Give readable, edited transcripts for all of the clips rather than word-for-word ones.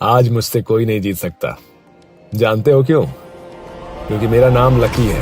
आज मुझसे कोई नहीं जीत सकता। जानते हो क्यों? क्योंकि मेरा नाम लकी है।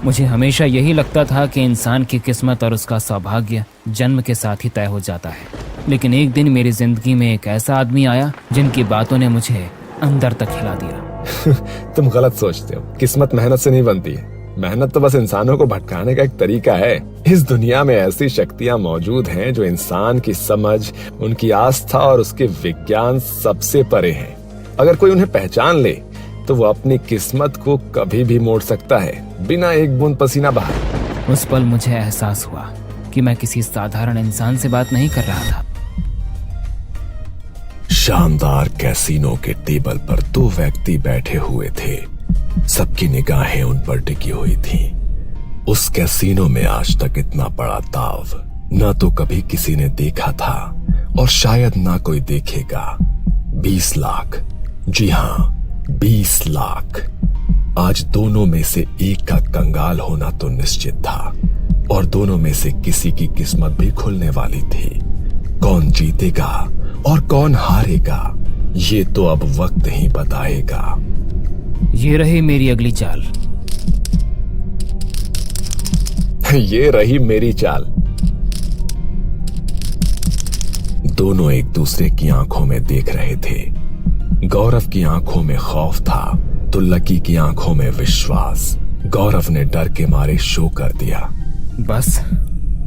मुझे हमेशा यही लगता था कि इंसान की किस्मत और उसका सौभाग्य जन्म के साथ ही तय हो जाता है, लेकिन एक दिन मेरी जिंदगी में एक ऐसा आदमी आया जिनकी बातों ने मुझे अंदर तक हिला दिया। तुम गलत सोचते हो। किस्मत मेहनत से नहीं बनती है। मेहनत तो बस इंसानों को भटकाने का एक तरीका है। इस दुनिया में ऐसी शक्तियां मौजूद हैं जो इंसान की समझ, उनकी आस्था और उसके विज्ञान सबसे परे हैं। अगर कोई उन्हें पहचान ले तो वो अपनी किस्मत को कभी भी मोड़ सकता है, बिना एक बूंद पसीना बहाए। उस पल मुझे एहसास हुआ कि मैं किसी साधारण इंसान से बात नहीं कर रहा था। शानदार कैसीनो के टेबल पर दो व्यक्ति बैठे हुए थे। सबकी निगाहें उन पर टिकी हुई थीं। उस कैसीनो में आज तक इतना बड़ा दाव ना तो कभी किसी ने देखा था और शायद ना कोई देखेगा। 20 लाख, जी हाँ 20 लाख। आज दोनों में से एक का कंगाल होना तो निश्चित था और दोनों में से किसी की किस्मत भी खुलने वाली थी। कौन जीतेगा और कौन हारेगा ये तो अब वक्त ही बताएगा। ये रही मेरी अगली चाल। ये रही मेरी चाल। दोनों एक दूसरे की आंखों में देख रहे थे। गौरव की आंखों में खौफ था तो लकी की आंखों में विश्वास। गौरव ने डर के मारे शो कर दिया। बस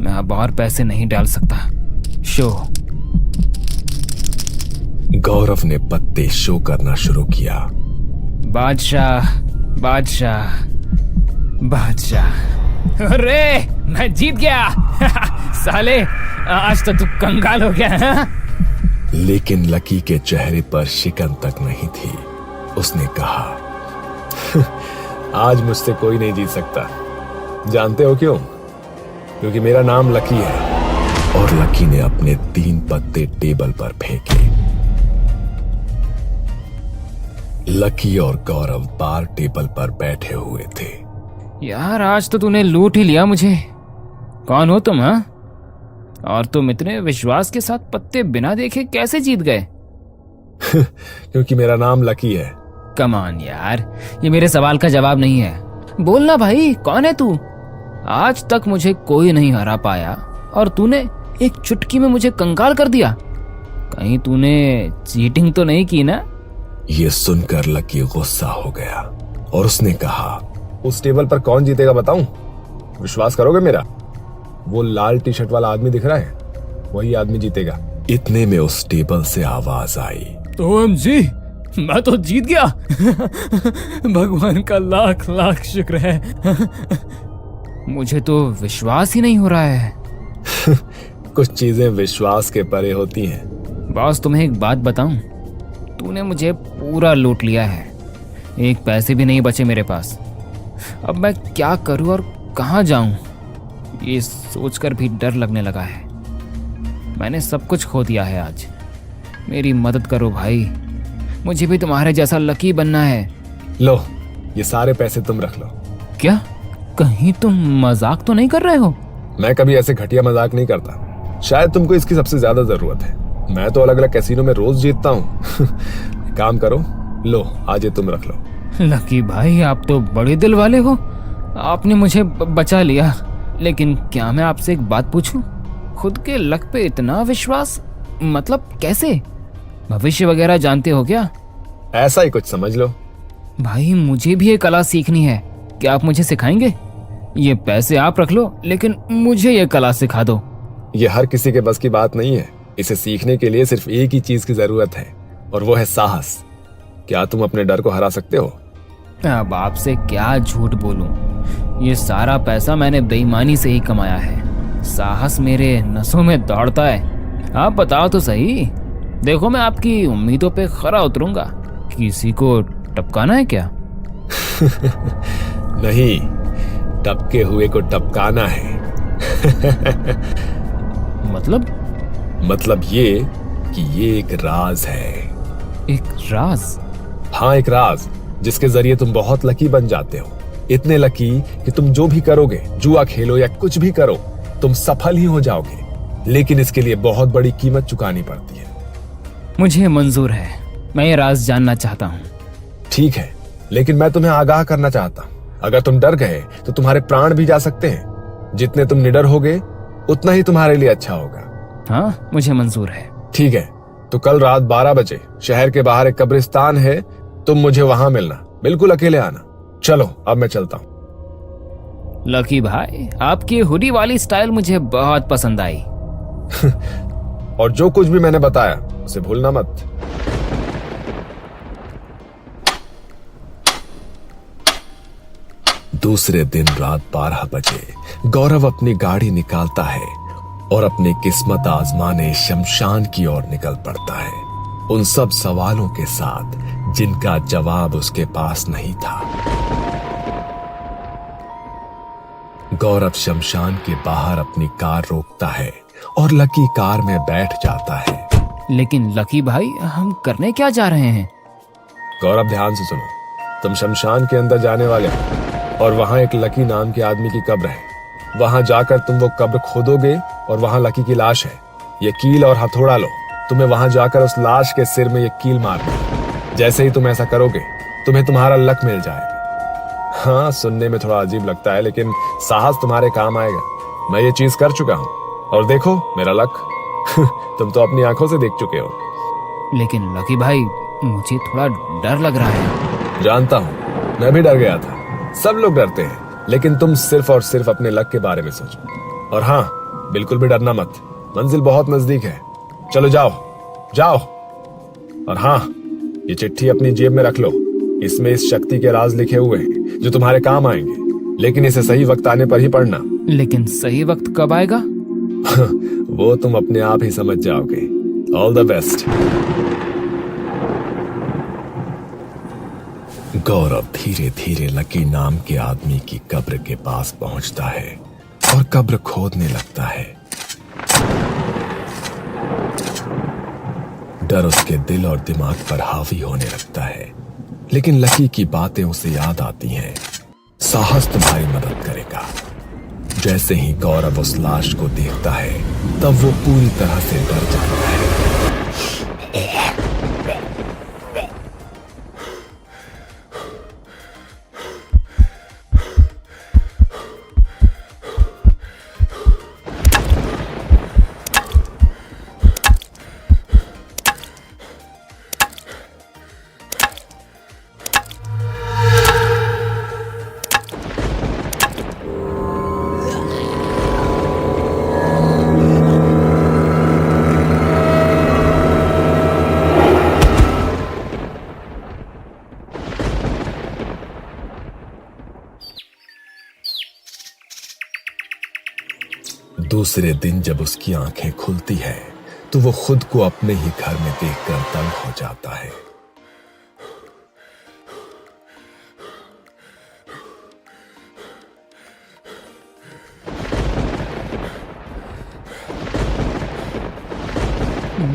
मैं अब और पैसे नहीं डाल सकता। शो। गौरव ने पत्ते शो करना शुरू किया। बादशाह, बादशाह, बादशाह। अरे मैं जीत गया। साले आज तो तू कंगाल हो गया है। लेकिन लकी के चेहरे पर शिकन तक नहीं थी। उसने कहा, आज मुझसे कोई नहीं जीत सकता। जानते हो क्यों? क्योंकि मेरा नाम लकी है। और लकी ने अपने 3 पत्ते टेबल पर फेंके। लकी और गौरव बार टेबल पर बैठे हुए थे। यार आज तो तूने लूट ही लिया मुझे। कौन हो तुम? हाँ, और तुम इतने विश्वास के साथ पत्ते बिना देखे कैसे जीत गए? क्योंकि मेरा नाम लकी है। कम ऑन यार, ये मेरे सवाल का जवाब नहीं है। बोलना भाई, कौन है तू? आज तक मुझे कोई नहीं हरा पाया और तूने एक चुटकी में मुझे कंगाल कर दिया। कहीं तूने चीटिंग तो नहीं की ना? ये सुनकर लकी गुस्सा हो गया और उसने कहा, उस टेबल पर कौन जीतेगा बताऊं? विश्वास करोगे मेरा? वो लाल टी शर्ट वाला आदमी दिख रहा है, वही आदमी जीतेगा। इतने में उस टेबल से आवाज आई, OMG, मैं तो जीत गया। भगवान का लाख लाख शुक्र है। मुझे तो विश्वास ही नहीं हो रहा है। कुछ चीजें विश्वास के परे होती हैं। बॉस तुम्हें एक बात बताऊं, तूने मुझे पूरा लूट लिया है। एक पैसे भी नहीं बचे मेरे पास। अब मैं क्या करूं और कहां जाऊं, ये सोचकर भी डर लगने लगा है। मैंने सब कुछ खो दिया है आज। मेरी मदद करो भाई, मुझे भी तुम्हारे जैसा लकी बनना है। लो, ये सारे पैसे तुम रख लो। क्या? कहीं तुम मजाक तो नहीं कर रहे हो? मैं कभी ऐसे घटिया मजाक नहीं करता। शायद तुमको इसकी सबसे ज्यादा जरूरत है। मैं तो अलग अलग कैसीनो में रोज जीतता हूँ। काम करो, लो आज ये तुम रख लो। लकी भाई, आप तो बड़े दिल वाले हो। आपने मुझे बचा लिया। लेकिन क्या मैं आपसे एक बात पूछूं? खुद के लक पे इतना विश्वास, मतलब कैसे? भविष्य वगैरह जानते हो क्या? ऐसा ही कुछ समझ लो। भाई मुझे भी ये कला सीखनी है। क्या आप मुझे सिखाएंगे? ये पैसे आप रख लो, लेकिन मुझे ये कला सिखा दो। ये हर किसी के बस की बात नहीं है। इसे सीखने के लिए सिर्फ एक ही चीज की जरूरत है और वो है साहस। क्या तुम अपने डर को हरा सकते हो? अब आपसे क्या झूठ बोलूं, ये सारा पैसा मैंने बेईमानी से ही कमाया है। साहस मेरे नसों में दौड़ता है। आप बताओ तो सही। देखो मैं आपकी उम्मीदों पे खरा उतरूंगा। किसी को टपकाना है क्या? नहीं, टपके हुए को टपकाना है। मतलब ये कि ये एक राज है। एक राज? हाँ, एक राज जिसके जरिए तुम बहुत लकी बन जाते हो। इतने लकी कि तुम जो भी करोगे, जुआ खेलो या कुछ भी करो, तुम सफल ही हो जाओगे। लेकिन इसके लिए बहुत बड़ी कीमत चुकानी पड़ती है। मुझे मंजूर है, मैं ये राज जानना चाहता हूँ। ठीक है, लेकिन मैं तुम्हें आगाह करना चाहता हूँ, अगर तुम डर गए तो तुम्हारे प्राण भी जा सकते हैं। जितने तुम निडर होगे उतना ही तुम्हारे लिए अच्छा होगा। हाँ, मुझे मंजूर है। ठीक है, तो कल रात 12 बजे शहर के बाहर एक कब्रिस्तान है, तुम मुझे वहां मिलना, बिल्कुल अकेले आना। चलो अब मैं चलता हूँ। लकी भाई, आपकी हुडी वाली स्टाइल मुझे बहुत पसंद आई। और जो कुछ भी मैंने बताया उसे भूलना मत। दूसरे दिन रात 12 बजे गौरव अपनी गाड़ी निकालता है और अपनी किस्मत आजमाने शमशान की ओर निकल पड़ता है, उन सब सवालों के साथ जिनका जवाब उसके पास नहीं था। गौरव शमशान के बाहर अपनी कार रोकता है और लकी कार में बैठ जाता है। लेकिन लकी भाई, हम करने क्या जा रहे हैं? गौरव, ध्यान से सुनो। तुम शमशान के अंदर जाने वाले हो और वहां एक लकी नाम के आदमी की कब्र है। वहां जाकर तुम वो कब्र खोदोगे और वहां लकी की लाश है। ये कील और हथौड़ा लो, तुम्हें वहां जाकर उस लाश के सिर में ये कील मारनी है। जैसे ही तुम ऐसा करोगे तुम्हें तुम्हारा लक मिल जाएगा। हाँ, सुनने में थोड़ा अजीब लगता है, लेकिन साहस तुम्हारे काम आएगा। मैं ये चीज कर चुका हूँ और देखो मेरा लक। तुम तो अपनी आंखों से देख चुके हो। लेकिन लकी भाई, मुझे थोड़ा डर लग रहा है। जानता हूँ, मैं भी डर गया था। सब लोग डरते हैं, लेकिन तुम सिर्फ और सिर्फ अपने लक के बारे में सोचो। और हाँ, बिल्कुल भी डरना मत, मंजिल बहुत नजदीक है। चलो जाओ जाओ। और हाँ, ये चिट्ठी अपनी जेब में रख लो, इसमें इस शक्ति के राज लिखे हुए हैं जो तुम्हारे काम आएंगे, लेकिन इसे सही वक्त आने पर ही पढ़ना। लेकिन सही वक्त कब आएगा? वो तुम अपने आप ही समझ जाओगे। All the best. गौरव धीरे धीरे लकी नाम के आदमी की कब्र के पास पहुंचता है और कब्र खोदने लगता है। डर उसके दिल और दिमाग पर हावी होने लगता है, लेकिन लकी की बातें उसे याद आती हैं। साहस तुम्हारी मदद करेगा। जैसे ही गौरव उस लाश को देखता है, तब वो पूरी तरह से डर जाता है। दूसरे दिन जब उसकी आंखें खुलती है तो वो खुद को अपने ही घर में देखकर दंग हो जाता है।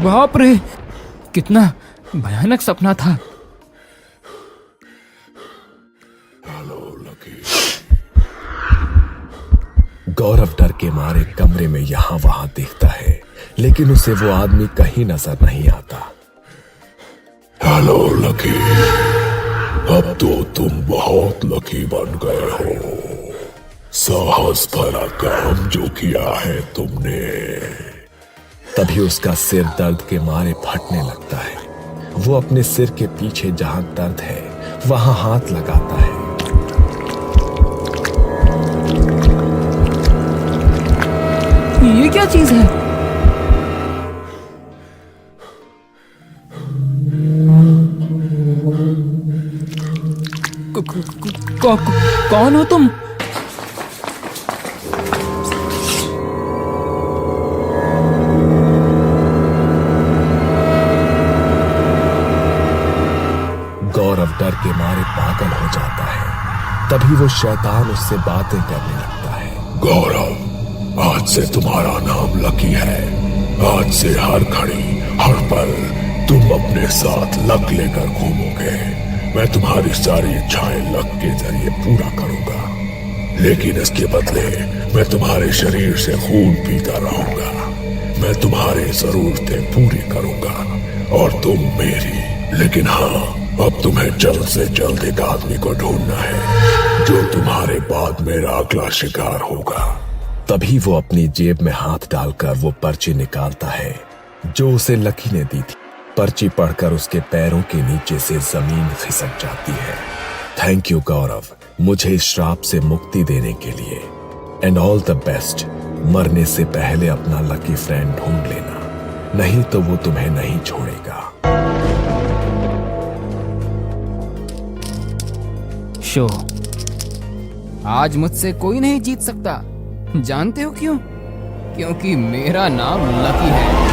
बाप रे, कितना भयानक सपना था। गौरव डर के मारे कमरे में यहां वहां देखता है, लेकिन उसे वो आदमी कहीं नजर नहीं आता। हेलो लकी, अब तो तुम बहुत लकी बन गए हो। साहस भरा काम जो किया है तुमने। तभी उसका सिर दर्द के मारे फटने लगता है। वो अपने सिर के पीछे जहां दर्द है वहां हाथ लगाता है। ये क्या चीज है? कौन हो तुम? गौरव डर के मारे पागल हो जाता है। तभी वो शैतान उससे बातें करने लगता है। गौरव, आज से तुम्हारा नाम लकी है। आज से हर घड़ी हर पल तुम अपने साथ लक लेकर घूमोगे। मैं तुम्हारी सारी इच्छाएं लक के जरिए पूरा करूंगा, लेकिन इसके बदले मैं तुम्हारे शरीर से खून पीता रहूंगा। मैं तुम्हारी जरूरतें पूरी करूंगा और तुम मेरी। लेकिन हाँ, अब तुम्हें जल्द से जल्द एक आदमी को ढूंढना है जो तुम्हारे बाद मेरा अगला शिकार होगा। तभी वो अपनी जेब में हाथ डालकर वो पर्ची निकालता है जो उसे लकी ने दी थी। पर्ची पढ़कर उसके पैरों के नीचे से जमीन खिसक जाती है। थैंक यू गौरव, मुझे इस श्राप से मुक्ति देने के लिए। And all the best. मरने से पहले अपना लकी फ्रेंड ढूंढ लेना, नहीं तो वो तुम्हें नहीं छोड़ेगा। शो, आज मुझसे कोई नहीं जीत सकता। जानते हो क्यों? क्योंकि मेरा नाम लकी है।